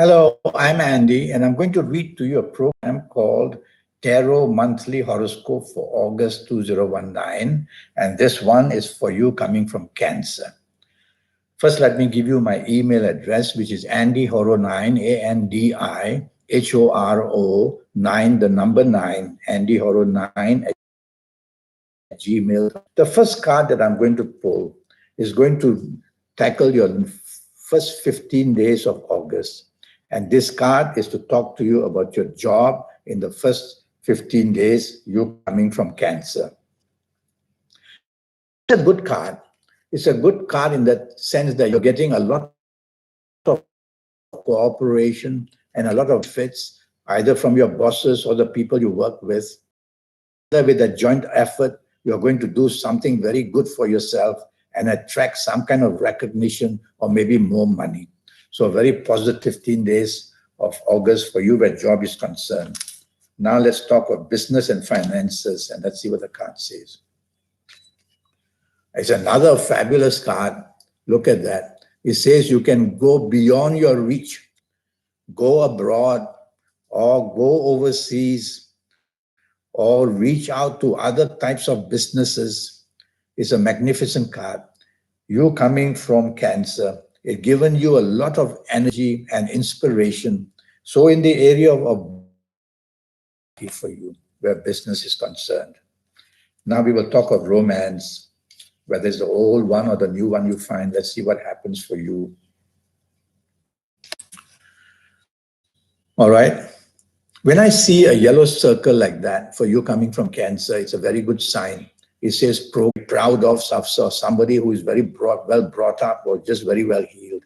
Hello, I'm Andy, and I'm going to read to you a program called Tarot Monthly Horoscope for August 2019. And this one is for you coming from Cancer. First, let me give you my email address, which is andyhoro9, ANDIHORO9, the number 9, andyhoro9 at gmail. The first card that I'm going to pull is going to tackle your first 15 days of August. And this card is to talk to you about your job in the first 15 days, you coming from Cancer. It's a good card. It's a good card in the sense that you're getting a lot of cooperation and a lot of fits, either from your bosses or the people you work with. With a joint effort, you're going to do something very good for yourself and attract some kind of recognition or maybe more money. So a very positive 15 days of August for you where job is concerned. Now let's talk about business and finances, and let's see what the card says. It's another fabulous card. Look at that. It says you can go beyond your reach, go abroad, or go overseas, or reach out to other types of businesses. It's a magnificent card. You coming from Cancer, it's given you a lot of energy and inspiration. So in the area of for you, where business is concerned. Now we will talk of romance, whether it's the old one or the new one you find. Let's see what happens for you. All right. When I see a yellow circle like that for you coming from Cancer, it's a very good sign. It says proud of somebody who is very well brought up or just very well healed.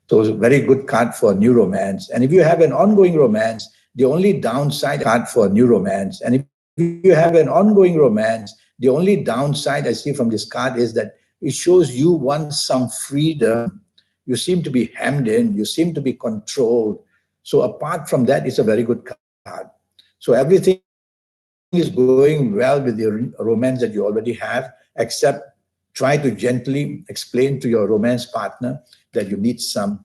So it's a very good card for a new romance. And if you have an ongoing romance, the only downside card for a new romance. And if you have an ongoing romance, the only downside I see from this card is that it shows you want some freedom. You seem to be hemmed in. You seem to be controlled. So apart from that, it's a very good card. So everything is going well with your romance that you already have, except try to gently explain to your romance partner that you need some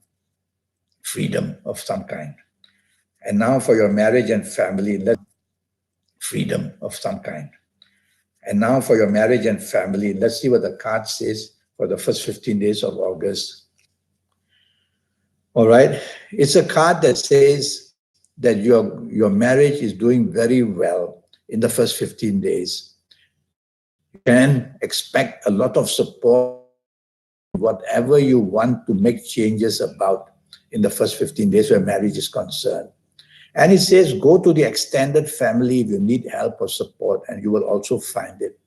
freedom of some kind. And now for your marriage and family, freedom of some kind. And now for your marriage and family, let's see what the card says for the first 15 days of August. All right. It's a card that says that your marriage is doing very well in the first 15 days. You can expect a lot of support, whatever you want to make changes about in the first 15 days where marriage is concerned. And it says, go to the extended family if you need help or support, and you will also find it.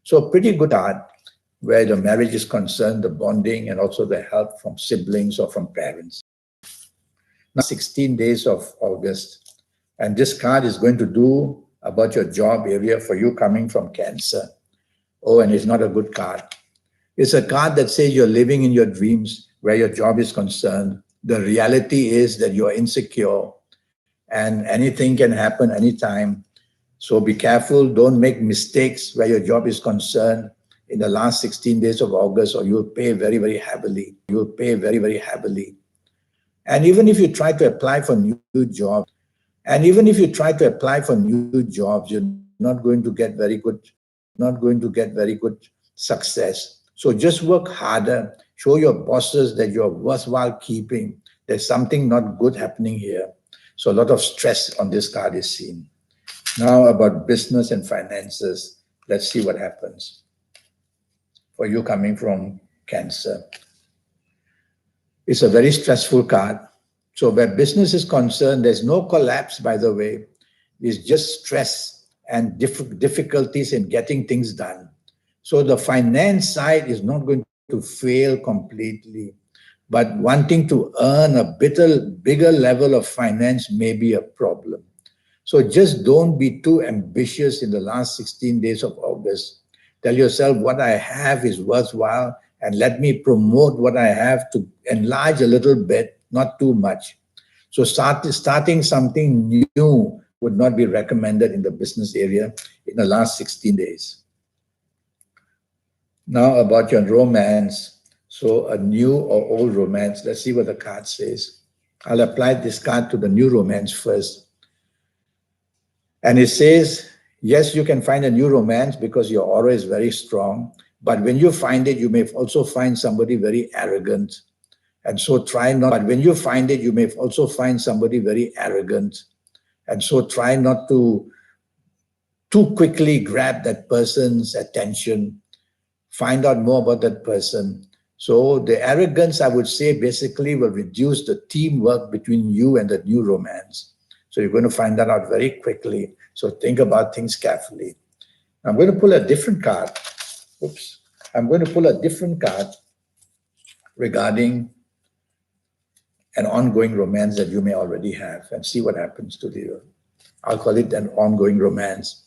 So a pretty good card where the marriage is concerned, the bonding, and also the help from siblings or from parents. Now, 16 days of August. And this card is going to do about your job area for you coming from Cancer. Oh, and it's not a good card. It's a card that says you're living in your dreams where your job is concerned. The reality is that you're insecure and anything can happen anytime. So be careful. Don't make mistakes where your job is concerned in the last 16 days of August, or you'll pay very, very heavily. You'll pay very, very heavily. And even if you try to apply for new jobs, you're not going to get very good success. So just work harder. Show your bosses that you're worthwhile keeping. There's something not good happening here. So a lot of stress on this card is seen. Now about business and finances. Let's see what happens for you coming from Cancer. It's a very stressful card. So where business is concerned, there's no collapse, by the way. It's just stress and difficulties in getting things done. So the finance side is not going to fail completely, but wanting to earn a bigger level of finance may be a problem. So just don't be too ambitious in the last 16 days of August. Tell yourself what I have is worthwhile, and let me promote what I have to enlarge a little bit, not too much. So starting something new would not be recommended in the business area in the last 16 days. Now about your romance. So a new or old romance. Let's see what the card says. I'll apply this card to the new romance first. And it says, yes, you can find a new romance because your aura is very strong. But when you find it, you may also find somebody very arrogant. And so try not, but when you find it, you may also find somebody very arrogant. And so try not to too quickly grab that person's attention, find out more about that person. So the arrogance, I would say, basically will reduce the teamwork between you and the new romance. So you're going to find that out very quickly. So think about things carefully. I'm going to pull a different card. Oops. I'm going to pull a different card regarding an ongoing romance that you may already have and see what happens to the, I'll call it an ongoing romance.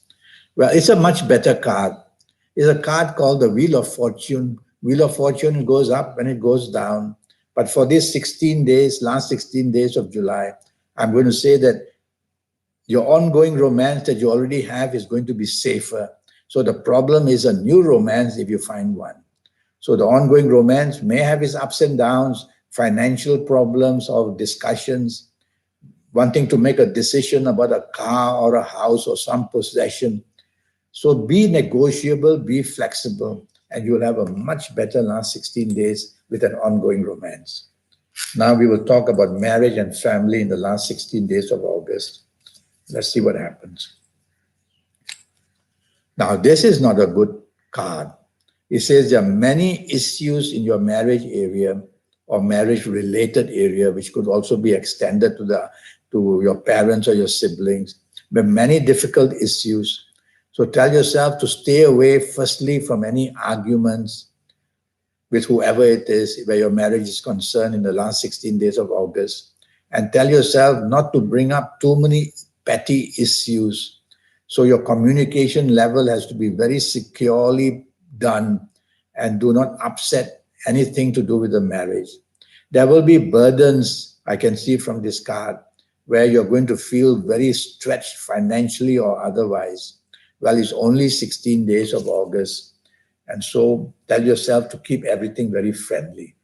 Well, it's a much better card. It's a card called the Wheel of Fortune. Wheel of Fortune goes up and it goes down. But for these 16 days, last 16 days of July, I'm going to say that your ongoing romance that you already have is going to be safer. So the problem is a new romance if you find one. So the ongoing romance may have its ups and downs, financial problems or discussions, wanting to make a decision about a car or a house or some possession. So be negotiable, be flexible, and you'll have a much better last 16 days with an ongoing romance. Now we will talk about marriage and family in the last 16 days of August. Let's see what happens. Now, this is not a good card. It says there are many issues in your marriage area or marriage-related area, which could also be extended to your parents or your siblings. There are many difficult issues. So tell yourself to stay away, firstly, from any arguments with whoever it is, where your marriage is concerned in the last 16 days of August. And tell yourself not to bring up too many petty issues. So your communication level has to be very securely done and do not upset anything to do with the marriage. There will be burdens, I can see from this card, where you're going to feel very stretched financially or otherwise. Well, it's only 16 days of August. And so tell yourself to keep everything very friendly.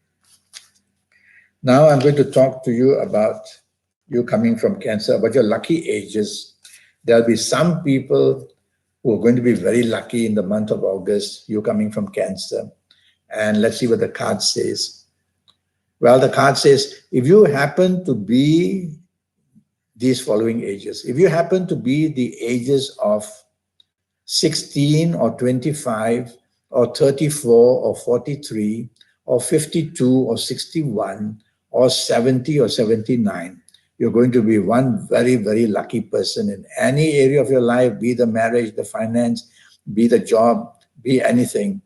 Now I'm going to talk to you about you coming from Cancer, about your lucky ages. There'll be some people who are going to be very lucky in the month of August, you coming from Cancer. And let's see what the card says. Well, the card says, if you happen to be these following ages, if you happen to be the ages of 16 or 25 or 34 or 43 or 52 or 61 or 70 or 79, you're going to be one very, very lucky person in any area of your life, be the marriage, the finance, be the job, be anything.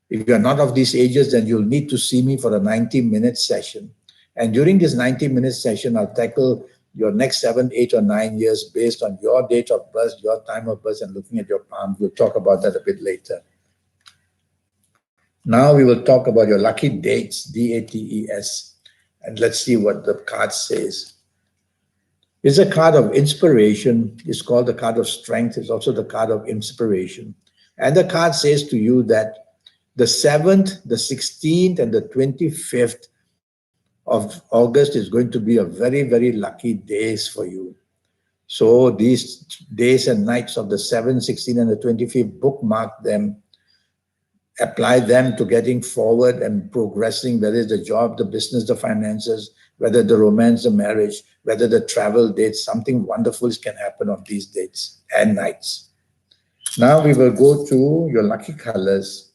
If you're not of these ages, then you'll need to see me for a 90-minute session. And during this 90-minute session, I'll tackle your next 7, 8, or 9 years based on your date of birth, your time of birth, and looking at your palm. We'll talk about that a bit later. Now we will talk about your lucky dates, D-A-T-E-S. And let's see what the card says. It's a card of inspiration. It's called the card of strength. It's also the card of inspiration. And the card says to you that the 7th, the 16th, and the 25th of August is going to be a very, very lucky days for you. So these days and nights of the 7th, 16th, and the 25th, bookmark them, apply them to getting forward and progressing, whether it's the job, the business, the finances, whether the romance, the marriage, whether the travel dates, something wonderful can happen on these dates and nights. Now we will go to your lucky colors.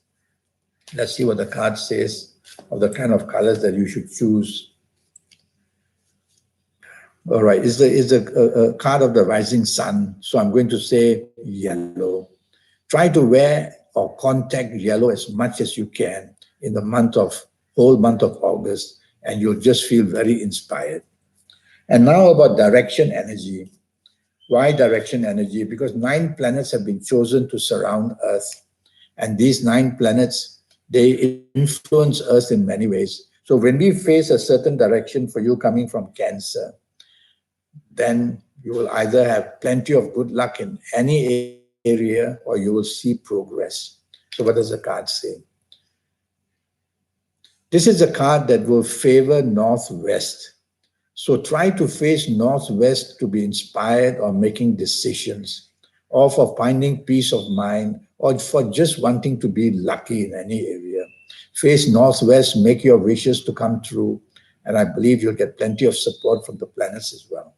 Let's see what the card says of the kind of colors that you should choose. All right, it's the card of the rising sun. So I'm going to say yellow. Try to wear or contact yellow as much as you can in the whole month of August, and you'll just feel very inspired. And now about direction energy. Why direction energy? Because 9 planets have been chosen to surround Earth. And these 9 planets, they influence us in many ways. So when we face a certain direction, for you coming from Cancer, then you will either have plenty of good luck in any area or you will see progress. So what does the card say? This is a card that will favor northwest. So try to face northwest to be inspired or making decisions, or for finding peace of mind, or for just wanting to be lucky in any area. Face northwest, make your wishes to come true, and I believe you'll get plenty of support from the planets as well.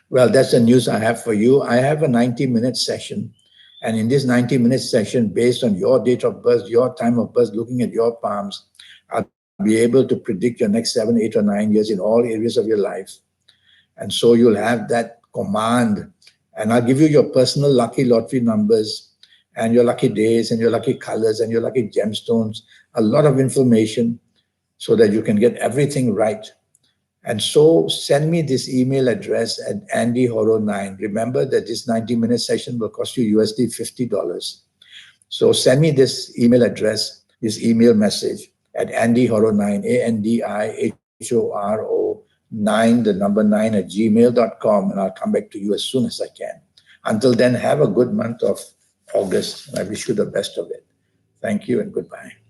Well, that's the news I have for you. I have a 90-minute session. And in this 90-minute session, based on your date of birth, your time of birth, looking at your palms, I'll be able to predict your next 7, 8, or 9 years in all areas of your life. And so you'll have that command. And I'll give you your personal lucky lottery numbers and your lucky days and your lucky colors and your lucky gemstones, a lot of information so that you can get everything right. And so send me this email address at andyhoro9. Remember that this 90-minute session will cost you USD $50. So send me this email address, this email message at andyhoro9, ANDIHORO9, the number 9 at gmail.com, and I'll come back to you as soon as I can. Until then, have a good month of August. I wish you the best of it. Thank you and goodbye.